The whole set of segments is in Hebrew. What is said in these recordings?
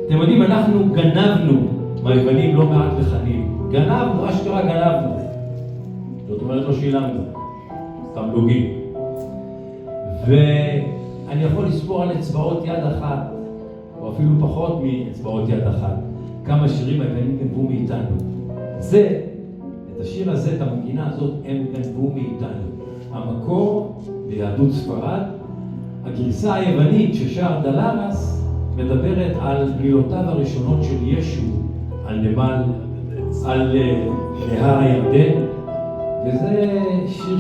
אתם יודעים, אנחנו גנבנו מהיוונים לא מעט לחנים. גנבנו, אשכרה גנבנו. זאת אומרת, לא שילמנו. תמלוגים. ואני יכול לספור על אצבעות יד אחת, או אפילו פחות מאצבעות יד אחת, כמה שירים היוונים גנבו מאיתנו. את השיר הזה, את המנגינה הזאת, הם גנבו מאיתנו. המקור ביהדות ספרד, הגרסה היוונית ששר דלרס מדברת על מילותיו הראשונות של ישו על נהר הירדן, וזה שיר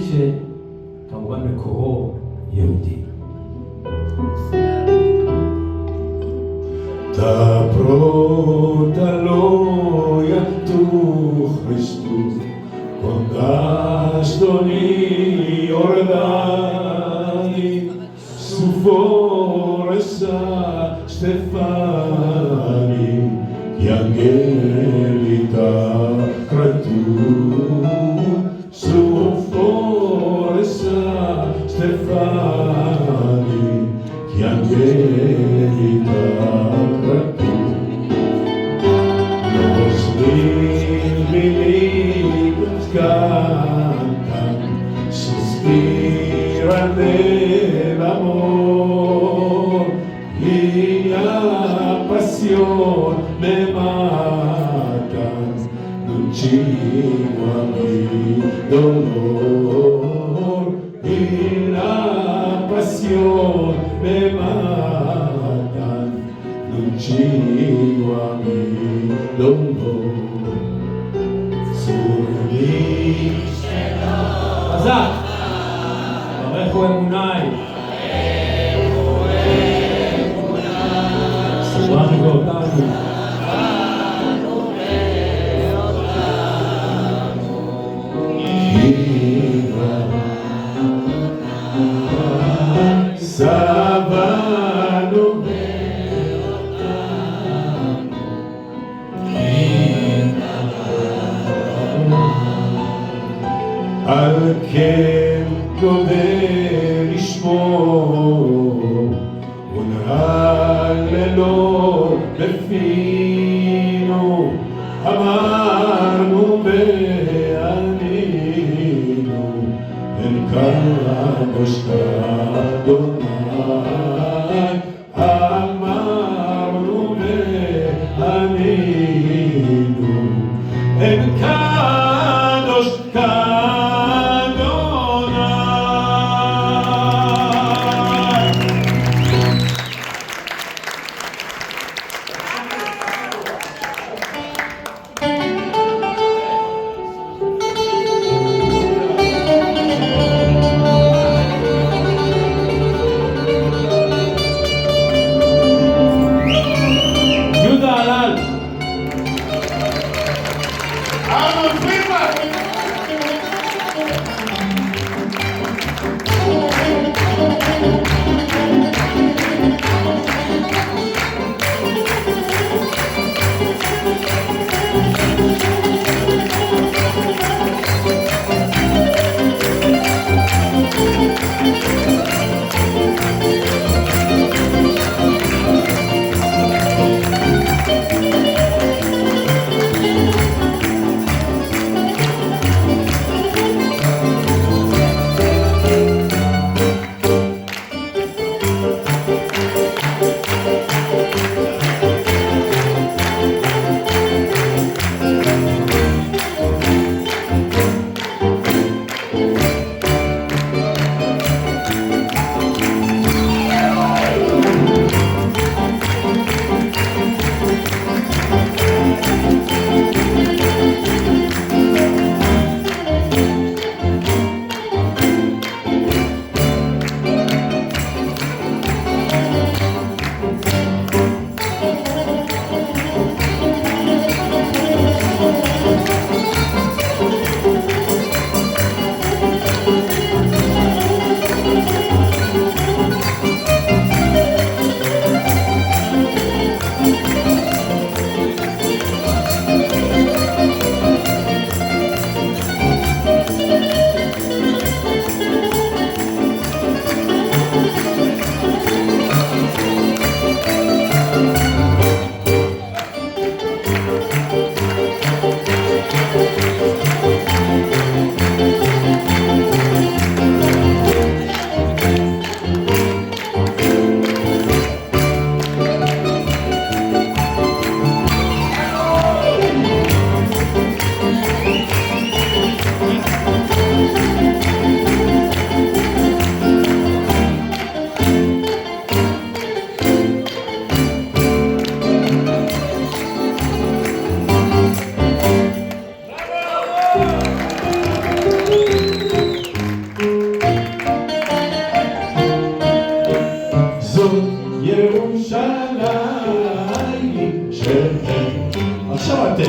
שכמובן מקורו יהודי. Ta prota loja tu Hristus, condastoni Jordani, su foresa Stefani, gli angeli t'accratu, su foresa Stefani, gli angeli t'accratu. Los mil miligros cantan, suspiran del amor, y la pasión me matan, non chigo a mi dolor, y la pasión me matan, non chigo a mi dolor. חזק! ברכו אמוני! סבנו ואותנו! סבנו על כן גודל לשמור ונהללו בפינו, אמרנו וענינו אין קדוש כאדוני, אמרנו וענינו אין קדוש כאדוני. ירושלים שאין. עכשיו אתם.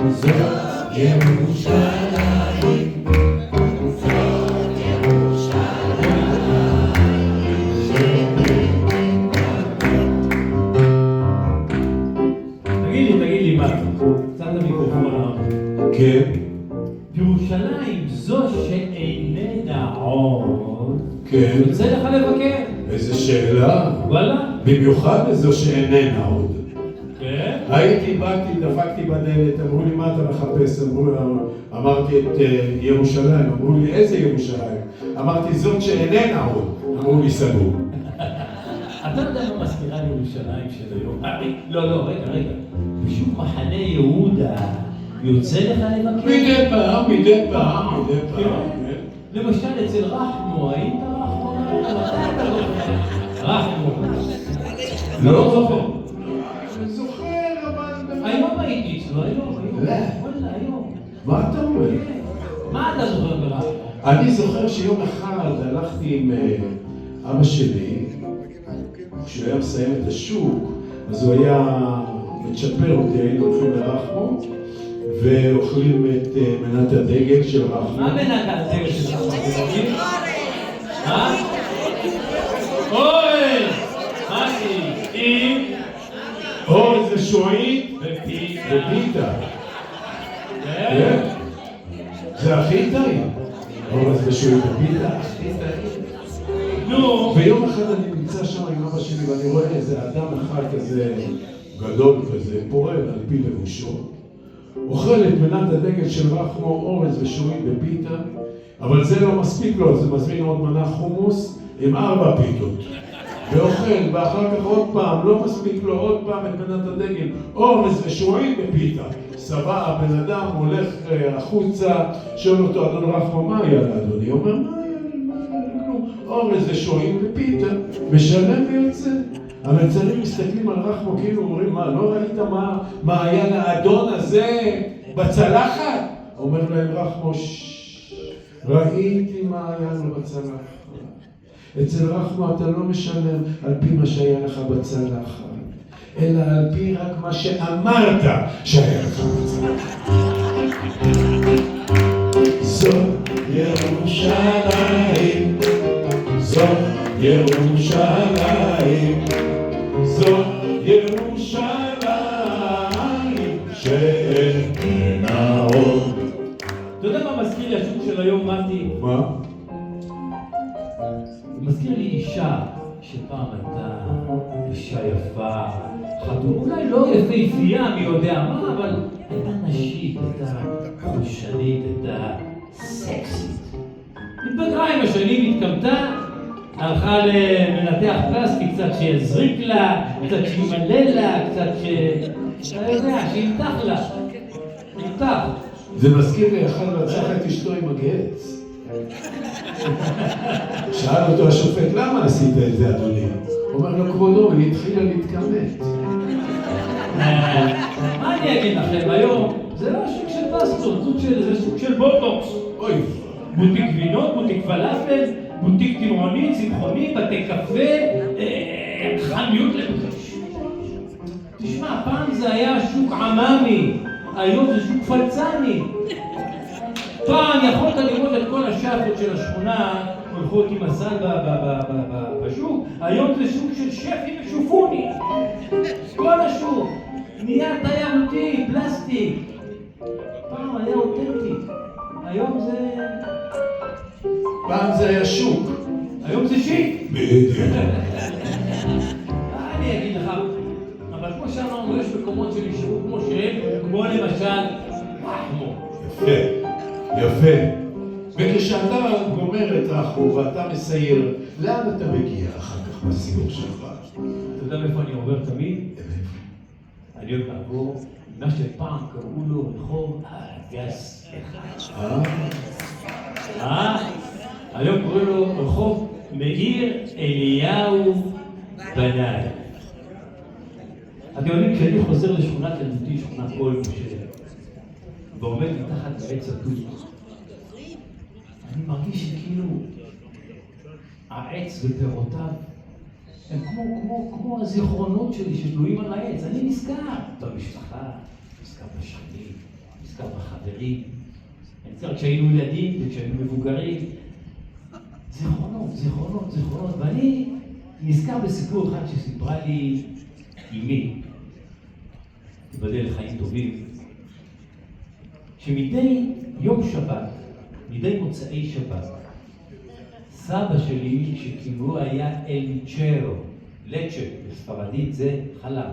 זאת ירושלים, זאת ירושלים, זאת תגיד לי, מה? קצת המיקרופון. כן. ירושלים זו שאיננה עוד. כן. יוצא לך לבקר? איזה שאלה. וואלה? במיוחד לזו שאיננה עוד. כן? באתי, דפקתי בדלת, אמרו לי מה אתה מחפש? אמרתי את ירושלים, אמרו לי איזה ירושלים? אמרתי זאת שאיננה עוד, אמרו לי סגור. אתה יודע מה מזכירה לירושלים של היום? לא, רגע. בשוק מחנה יהודה יוצא לך לבקר? מדי פעם. למשל אצל רחמו, היית רחמו? רחמו. לא זוכר. זוכר, אבל... היום הייתי אצלו, היום. וואלה, היום. מה אתה אומר? מה אתה זוכר ברחמו? אני זוכר שיום אחד הלכתי עם אבא שלי, כשהוא היה מסיים את השוק, אז הוא היה מצ'פר אותי, היינו הולכים לרחמו, ואוכלים את מנת הדגל של רחמו. מה מנת הדגל של רחמו? מה? אוי! מה היא? אורז ושועית ופיתה. כן? זה הכי טעים. אורז ושועית ופיתה. נו. ויום אחד אני נמצא שם עם אבא שלי ואני רואה איזה אדם אחד כזה גדול כזה, פורל על פי לבושו, אוכל את מנת הדגל של רחמו, אורז ושועית ופיתה, אבל זה לא מספיק לו, אז הוא מזמין עוד מנה חומוס עם 4 פיתות. ואוכל, ואחר כך עוד פעם, לא מספיק לו עוד פעם את מנת הדגל, אורז ושועית ופיתה. סבא, הבן אדם הולך החוצה, שואל אותו, אדון רחמו, מה היה לאדוני? הוא אומר, מה היה לי? אורז ושועית ופיתה, משלם ויוצא. המלצרים מסתכלים על רחמו כאילו אומרים, מה, לא ראית מה היה לאדון הזה בצלחת? אומר להם רחמו, ראיתי מה היה לו בצלחת. אצל רחמו אתה לא משלם על פי מה שהיה לך בצלחת, אלא על פי רק מה שאמרת שהיה לך בצלחת. זאת ירושלים, זאת ירושלים, זאת ירושלים שאיננה עוד. אתה יודע מה מזכיר לי השוק של היום, מתי? מה? זה מזכיר לי אישה שפעם הייתה אישה יפה, אולי לא יפהפייה מי יודע מה, אבל הייתה נשית, הייתה חושנית, הייתה סקסית. התבגרה עם השנים, התקמתה, הלכה למנתח פלסטי, קצת שיזריק לה, קצת שימלא לה, קצת אתה יודע, שימתח לה. ימתח. זה מזכיר לי אחד רצח את אשתו עם הגץ. שאל אותו השופט, למה עשית את זה אדוני? הוא אומר לו, כבודו, היא התחילה להתכמת. מה אני אגיד לכם היום? זה לא שוק של פסטות, זה שוק של בוטוקס. אוי. בוטיק גבינות, בוטיק פלאפל, בוטיק טבעוני, צמחוני, בתי קפה, חנויות לבקש. תשמע, פעם זה היה שוק עממי, היום זה שוק פלצני. פעם יכולת לראות את כל השאפות של השכונה הולכות עם הסל בשוק, היום זה שוק של שפים ושופוני. כל השוק נהיה תיירותי, פלסטיק. פעם היה אותנטי, היום זה... פעם זה היה שוק. היום זה שיק. בדיוק. אני אגיד לך, אבל כמו שאמרנו, יש מקומות של אישרו כמו שהם, כמו למשל רחמו. יפה. וכשאתה גומר את רחמו ואתה מסייר, לאן אתה מגיע אחר כך בסיור שלך? אתה יודע מאיפה אני עובר תמיד? אני אוהב לעבור מה שפעם קראו לו רחוב האגס אחד. היום קוראים לו רחוב מאיר אליהו בנאי. אתם יודעים, כשאני חוזר לשכונת ילדותי, שכונת אוהל משה, ועומד מתחת לעץ התות, אני מרגיש שכאילו העץ ופירותיו הם כמו הזיכרונות שלי שתלויים על העץ. אני נזכר במשפחה, נזכר בשכנים, נזכר בחברים, אני נזכר כשהיינו ילדים וכשהיינו מבוגרים. זיכרונות, ואני נזכר בסיפור אחד שסיפרה לי אמי, תיבדל לחיים טובים, שמדי יום שבת, מדי מוצאי שבת, סבא שלי שכינויו היה אל מיצ'רו, לצ'ה בספרדית זה חלב,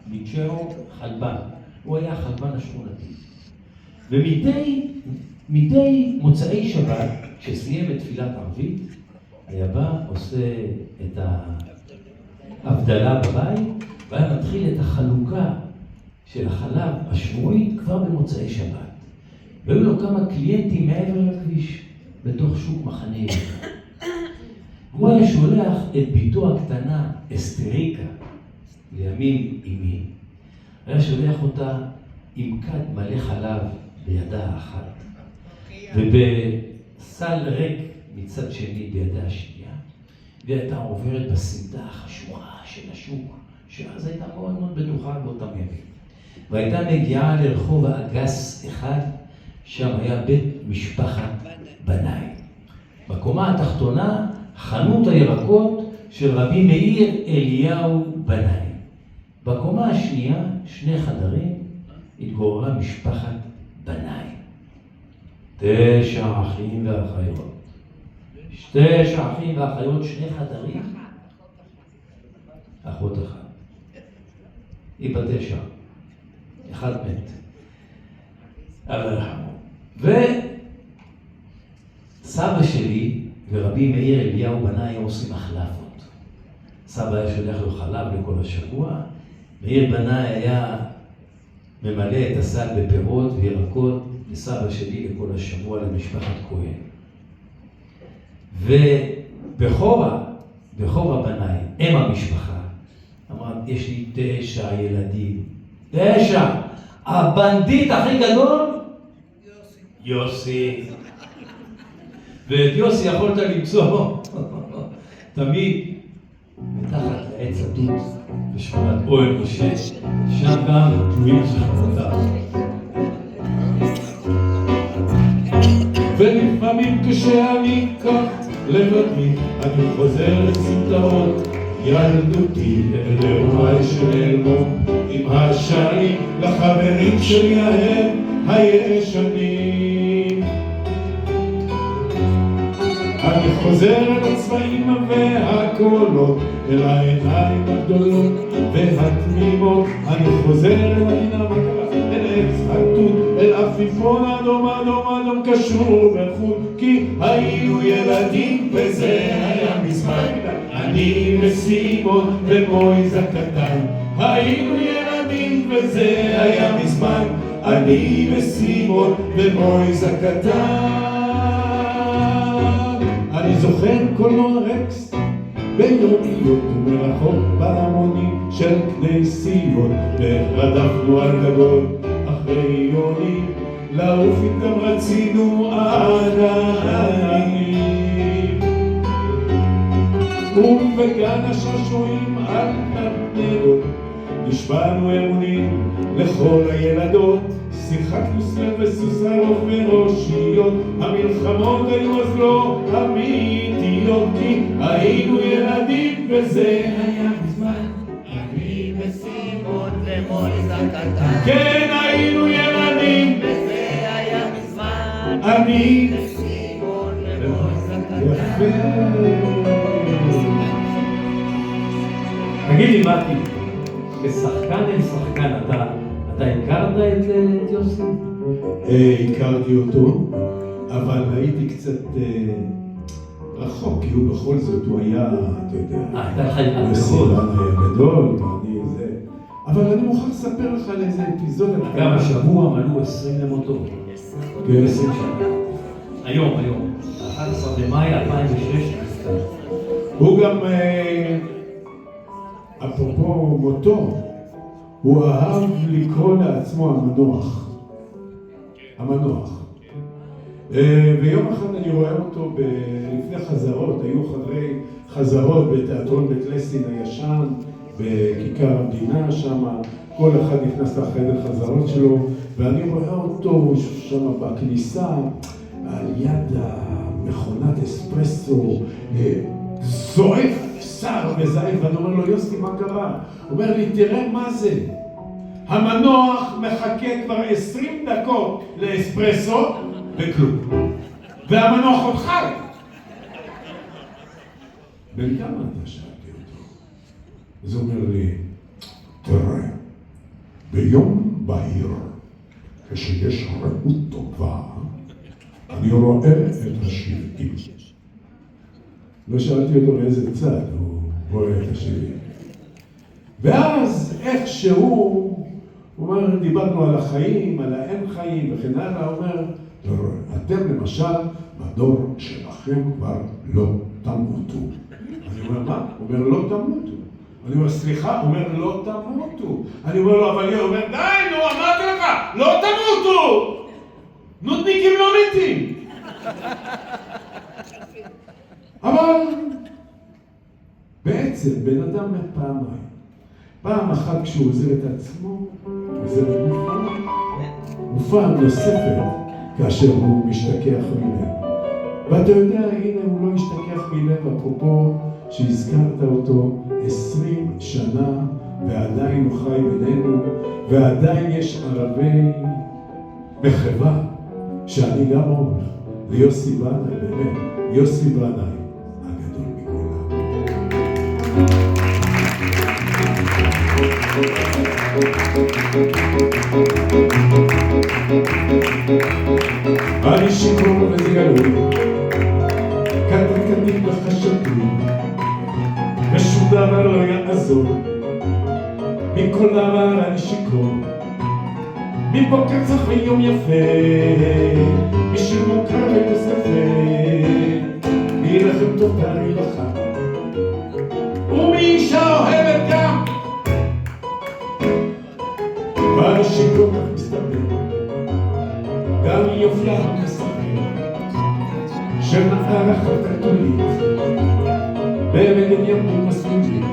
מיצ'רו חלבן, הוא היה החלבן השכונתי. ומדי מוצאי שבת, כשסיים את תפילת ערבית, היה בא, עושה את ההבדלה בבית, והיה מתחיל את החלוקה של החלב השבועי כבר במוצאי שבת. והיו לו כמה קליינטים מעבר לכביש, בתוך שוק מחנה יהודה. הוא היה שולח את ביתו הקטנה, אסתריקה, לימים אמי. היה שולח אותה עם כד מלא חלב בידה האחת, ובסל ריק מצד שני בידה השנייה, והיא הייתה עוברת בסמדה החשוכה של השוק, שאז הייתה מאוד מאוד בטוחה באותם ימים. והייתה מגיעה לרחוב האגס אחד, שם היה בית משפחת בנאי. בקומה התחתונה, חנות הירקות של רבי מאיר אליהו בנאי. בקומה השנייה, 2 חדרים, התגוררה משפחת בנאי. 9 אחים ואחיות. 9 אחים ואחיות, 2 חדרים. אחות אחת. היא בת 9. אחד מת. אבל רחמו. וסבא שלי ורבי מאיר אליהו בנאי עושים מחלפות. סבא היה שולח לו חלב לכל השבוע. מאיר בנאי היה ממלא את הסל בפירות וירקות לסבא שלי לכל השבוע למשפחת כהן. ובכורה בנאי, אם המשפחה, אמרה, יש לי 9 ילדים. 9! הבנדיט הכי גדול? יוסי. ואת יוסי יכולת למצוא תמיד מתחת לעץ הדות בשכונת אוהל משה, שם גם תלויים זיכרונותיו. ולפעמים כשאני כך לבדי, אני חוזר לסמטאות ילדותי, אל אירועי של אלמוג עם השנים, לחברים שלי ההם הישנים. אני חוזר אל הצבעים והקולות, אל העיניים הגדולות והתמימות. אני חוזר אל הדינמיקה, אל עץ התות, אל עפיפון אדום אדום אדום קשור בחוט, כי היינו ילדים וזה היה מזמן. אני וסימון ומויז הקטן, היינו ילדים וזה היה מזמן. אני וסימון ומויז הקטן. אני זוכר קולנוע רקס ביומיות ומרחוק בהמונים של כנסיות, ורדפנו על גגות אחרי יונים, לעוף איתם רצינו עננים. ובגן השעשועים על נדנדות נשבענו אמונים לכל הילדות, שיחקנו סרט וסוס ארוך וראשיות. המלחמות היו אז לא אמיתיות, כי היינו ילדים וזה היה מזמן. אני וסימון ומויז הקטן, כן, היינו ילדים וזה היה מזמן. אני וסימון ומויז הקטן. יפה. תגיד לי, מתי, כשחקן אל שחקן, אתה הכרת את יוסי? הכרתי אותו, אבל הייתי קצת רחוק, כי הוא בכל זאת, הוא היה, אתה יודע, אתה חי על מסילן היה גדול, ואני זה. אבל אני מוכרח לספר לך על איזה אפיזודה. אגב, השבוע מלאו 20 למותו. כן. 20 שנה. היום, 11 במאי 2006. הוא גם, אפרופו מותו, הוא אהב לקרוא לעצמו המנוח. ויום אחד אני רואה אותו לפני חזרות, היו חדרי חזרות בתיאטרון בית לסין הישן, בכיכר המדינה שם, כל אחד נכנס לחדר חזרות שלו, ואני רואה אותו שם בכניסה, על יד המכונת אספרסו, זועף, שר וזעף, ואני אומר לו, יוסי, מה קרה? הוא אומר לי, תראה מה זה. המנוח מחכה כבר 20 דקות לאספרסו, וכלום. והמנוח עוד חי. בן כמה אתה? שאלתי אותו. אז הוא אומר לי, תראה, ביום בהיר, כשיש רעות טובה, אני רואה את השבעים. לא שאלתי אותו מאיזה צד הוא רואה את השבעים. ואז איכשהו, הוא אומר, דיברנו על החיים, על האין חיים וכן הלאה, הוא אומר, אתם למשל, בדור שלכם כבר לא תמותו. אני אומר, מה? הוא אומר, לא תמותו. אני אומר, סליחה, הוא אומר, לא תמותו. אני אומר לו, אבל הוא אומר, די, נו, אמרתי לך, לא תמותו! נודניקים לא מתים. אבל בעצם בן אדם מת פעמיים. פעם אחת כשהוא עוזר את עצמו, עוזר את מופע נוספת כאשר הוא משתכח מלב. ואתה יודע, הנה הוא לא משתכח מלב, אפרופו שהזכרת אותו 20 שנה ועדיין הוא חי בינינו, ועדיין יש ערבי מחווה שאני גם אומר ליוסי בנאי, באמת, יוסי בנאי הגדול מכולם. אני שיכור וזה גלוי, קטקטי בחשתי, ושום דבר לא יעזור, מכל דבר אני שיכור, מבוקר צח ויום יפה, בשביל מוכר ותוספת, מי לכם טוב תארי לך, ומי אישה אוהבת גם, ואני שיכור כך מסתבר, גם יופייה מספר, של נער אחת הכתולית, במגד ימים מסלולית,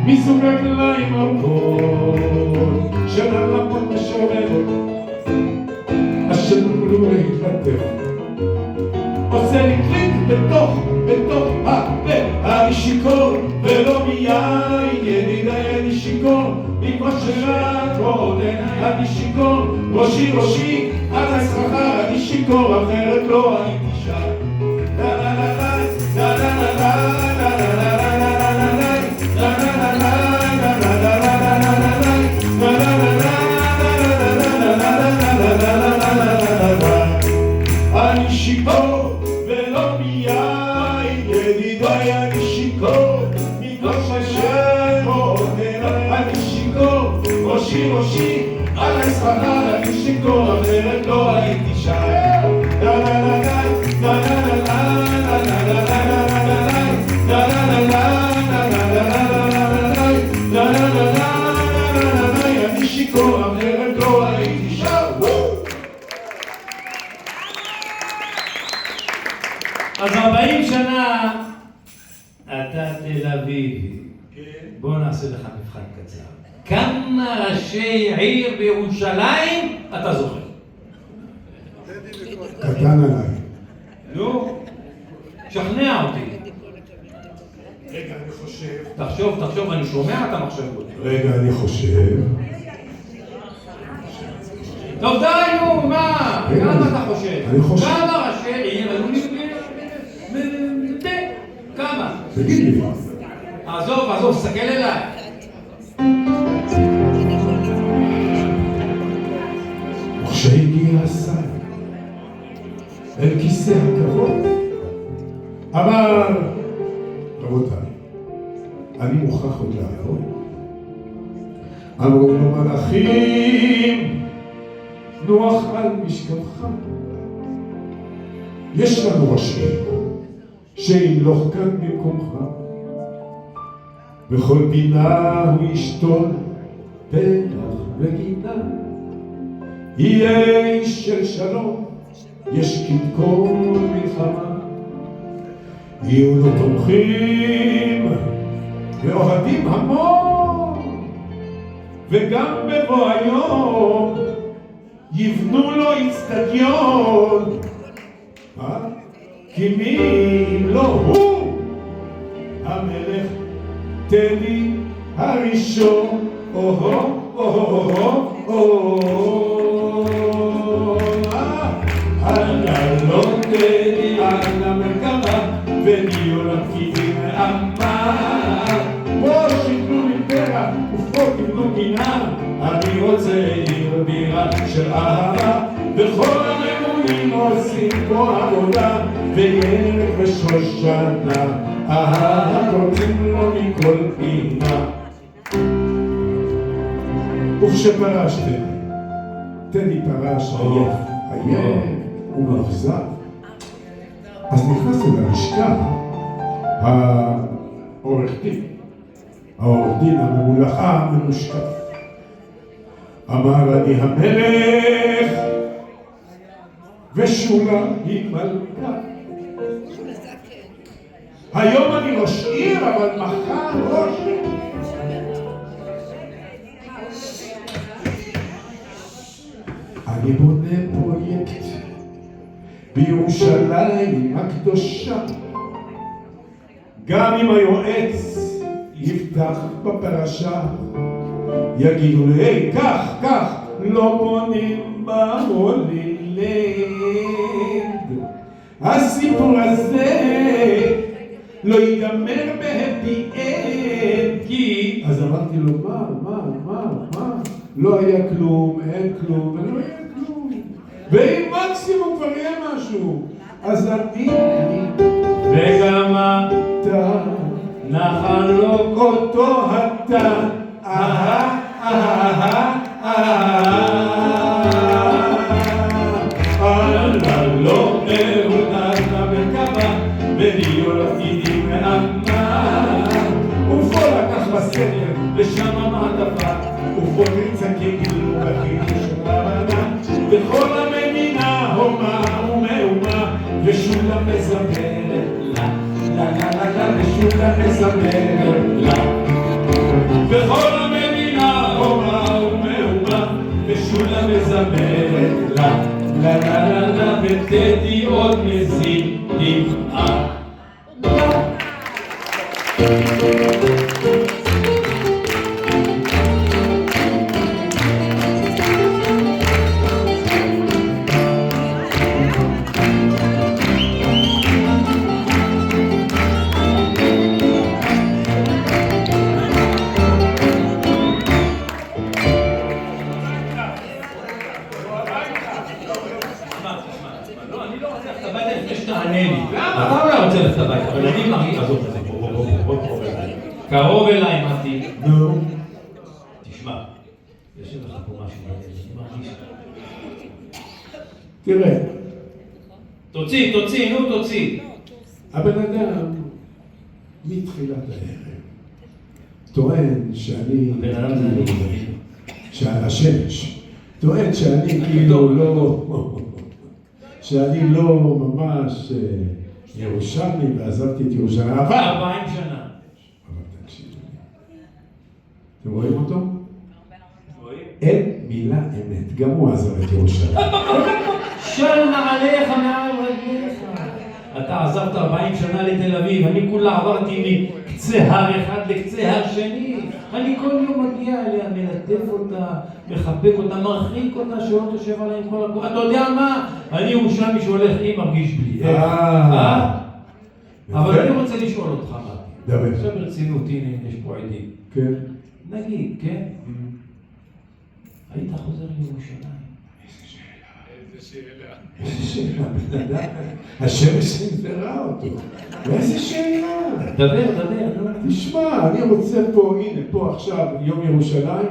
מסוג רגליים ארוכות, של הלפות משוררות, אשר נולו להתלטף, עושה לי קליק בתוך הפה, אני שיכור ולא מיין, ידידי אני שיכור, מכמו שרק קודם, אני שיכור, ראשי, עד הסחר, אני שיכור, אחרת לא הייתי שם. אני שיכור ולא מיין, ידידיי אני שיכור, מכושר קודם, אני שיכור, ראשי, על הסחר, אני שיכור, אחרת לא הייתי שם. אני שיכור, אחרת לא הייתי שם. אז 40 שנה אתה תל אביבי. בוא נעשה לך מבחן קצר. כמה ראשי עיר בירושלים אתה זוכר? קטן עליי. נו, שכנע אותי. רגע, אני חושב. תחשוב, אני שומע את המחשבות. רגע, אני חושב. טוב די, נו, מה? כמה אתה חושב? אני חושב. כמה ראשי עיר היו כמה? תגיד לי. עזוב, סתכל אליי. וכשהגיע השר אל כיסא הכבוד, אמר, רבותיי, אני מוכרח עוד לעבוד. אמרו לו מלאכים, נוח על משכבך. יש לנו ראש עיר שימלוך כאן במקומך, בכל פינה הוא ישתול פרח וגינה, יהיה איש של שלום יש כל מלחמה, יהיו לו תומכים ואוהדים המון, וגם בבוא היום יבנו לו אצטדיון, כי מי אם לא הוא המלך טדי הראשון. לא טדי על המרכבה ודיו לפקידים מאמה, פה שיתנו לי פרח ופה תבנו גינה, אני רוצה עיר בירה של אהבה, וכל הממונים עושים פה עבודה, וירק ושושנה רוצים לו מכל פינה. וכשפרש טדי פרש עייף ומאכזב, אז נכנס אל הלשכה העורך דין הממולחה המנושקף. אמר אני המלך ושולה היא מלכה, היום אני ראש עיר אבל מחר ראש עיר. אני בונה פרויקט בירושלים הקדושה, גם אם היועץ יפתח בפרשה יגידו לי היי כך לא בונים בהולילנד. הסיפור הזה לא ייגמר בהפי אנד, כי אז אמרתי לו מה לא היה כלום, אין כלום ולא היה כלום, ואם מקסימום כבר יהיה משהו, אז אני וגם אתה נחלוק אותו אתה לא מהונת המרכבה ודיו לפקידים מאמה, ופה לקח בסדר לשם המעטפה, ופה תרצה כאילו בחידוש של רבנה, וכל המדינה הומה ומהומה, ושולה מזמרת לה ושולה מזמרת לה, וכל המדינה הומה ומהומה, ושולה מזמרת לה וטדי עוד מזיל דמעה. אבל אני מרגיש, עזוב את זה, קרוב אליי, מתי. נו. תשמע, יש לך פה משהו בדרך, אני מרגיש. תראה. תוציא. הבן אדם, מתחילת הערב, טוען שאני... הבן אדם זה אני. השמש. טוען שאני כאילו לא... שאני לא ממש... ירושלמי, ועזבתי את ירושלים, אבל... 40 שנה. אבל תקשיב לי. אתם רואים אותו? רואים? אין מילה אמת, גם הוא עזב את ירושלים. של נעליך מעל רגליך. אתה עזבת 40 שנה לתל אביב, אני כולה עברתי מקצה הר אחד לקצה הר שני. אני כל יום מגיע אליה, מלטף אותה, מחבק אותה, מרחיק אותה, שלא תושב עליה עם כל הכוח. אתה יודע מה? אני ירושלמי שהולך עם מרגיש בלי. אבל אני רוצה לשאול אותך, דבר. עכשיו ברצינות, הנה, יש פה עדים. כן. נגיד, כן? היית חוזר לירושלים. איזה שאלה, בן אדם, השמש נדברה אותו. איזה שאלה. דבר. תשמע, אני רוצה פה, הנה, פה עכשיו, יום ירושלים,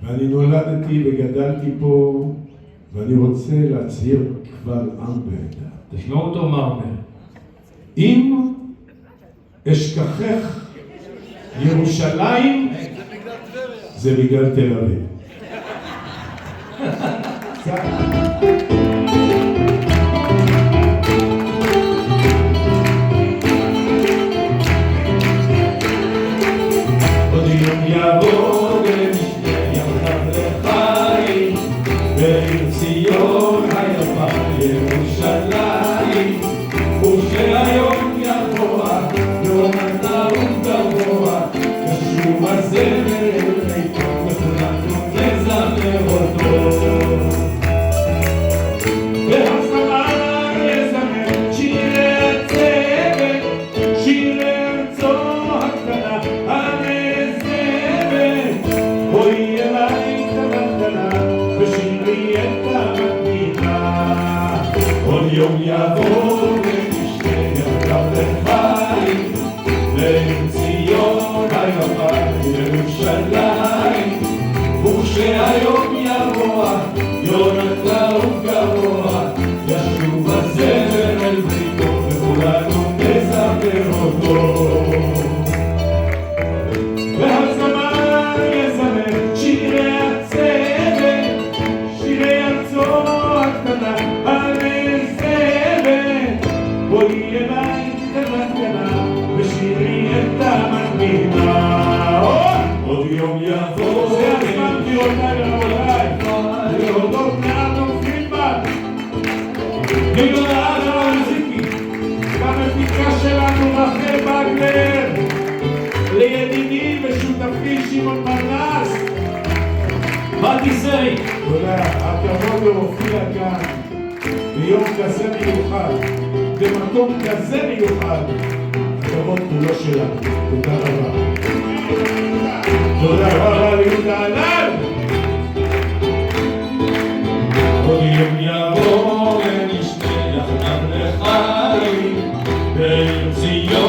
ואני נולדתי וגדלתי פה, ואני רוצה להצהיר קבל עם ועדה. תשמעו אותו מה אומר. אם אשכחך ירושלים, זה בגלל תל אביב. וגנר, לידידי ושותפי שמעון פרנס. באתי סרי. תודה, הכבוד להופיע כאן ביום כזה מיוחד, במקום כזה מיוחד. הכבוד כולו שלנו. תודה רבה. תודה רבה ליהודה ענן. עוד יום יבוא ונשתה יחדיו לחיים בעיר ציון